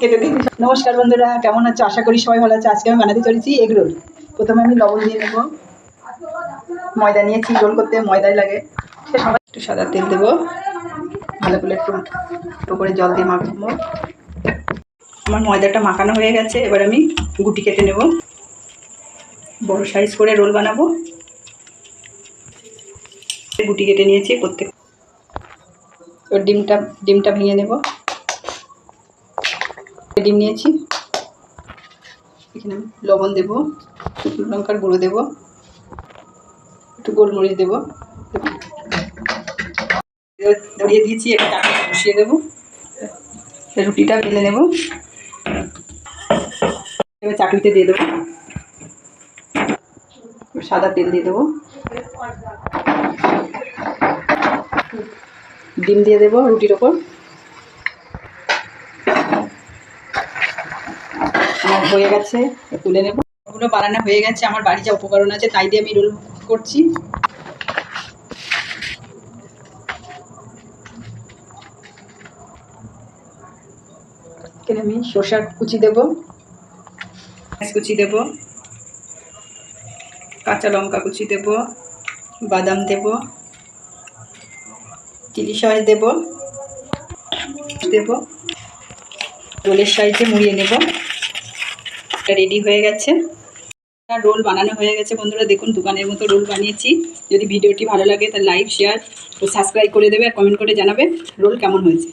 কেটে দিই। নমস্কার বন্ধুরা, কেমন আছো? আশা করি সবাই ভালো আছে। আজকে আমি বানাতে চলেছি এগ রোল। প্রথমে আমি লবণ দিয়ে নেব, ময়দা নিয়েছি, রোল করতে ময়দাই লাগে। সে সবাই একটু সাদা তেল দেবো, ভালো করে একটু করে জল দিয়ে মাখবো। আমার ময়দাটা মাখানো হয়ে গেছে, এবার আমি গুটি কেটে নেব। বড় সাইজ করে রোল বানাবো। গুটি কেটে নিয়েছি প্রত্যেক। এবার ডিমটা ভেঙে নেব। ডিম নিয়েছি, এখানে লবণ দেবো, লঙ্কার গুঁড়ো দেবো, একটু গোলমরিচ দেবো, ধরিয়ে দিয়েছি। একটা চাটনি বসিয়ে দেবো, রুটিটা বেলে নেব, এবার চাটনিতে দিয়ে দেবো, সাদা তেল দিয়ে দেবো, ডিম দিয়ে দেবো রুটির ওপর। আমার হয়ে গেছে, তুলে নেব। ওগুলো বানানো হয়ে গেছে, আমার বাড়ি যা উপকরণ আছে তাই দিয়ে আমি রোল করছি। এখানে আমি শসা কুচি দেবো, কুচি দেবো, কাঁচা লঙ্কা কুচি দেবো, বাদাম দেবো, চিলি সস দেবো, রোলের সাইজে মুড়িয়ে নেব। এটা রেডি হয়ে গেছে। রোল বানানো হয়ে গেছে বন্ধুরা, দেখুন দোকানের মতো রোল বানিয়েছি। যদি ভিডিওটি ভালো লাগে তাহলে লাইক, শেয়ার ও সাবস্ক্রাইব করে দেবে আর কমেন্ট করে জানাবে রোল কেমন হয়েছে।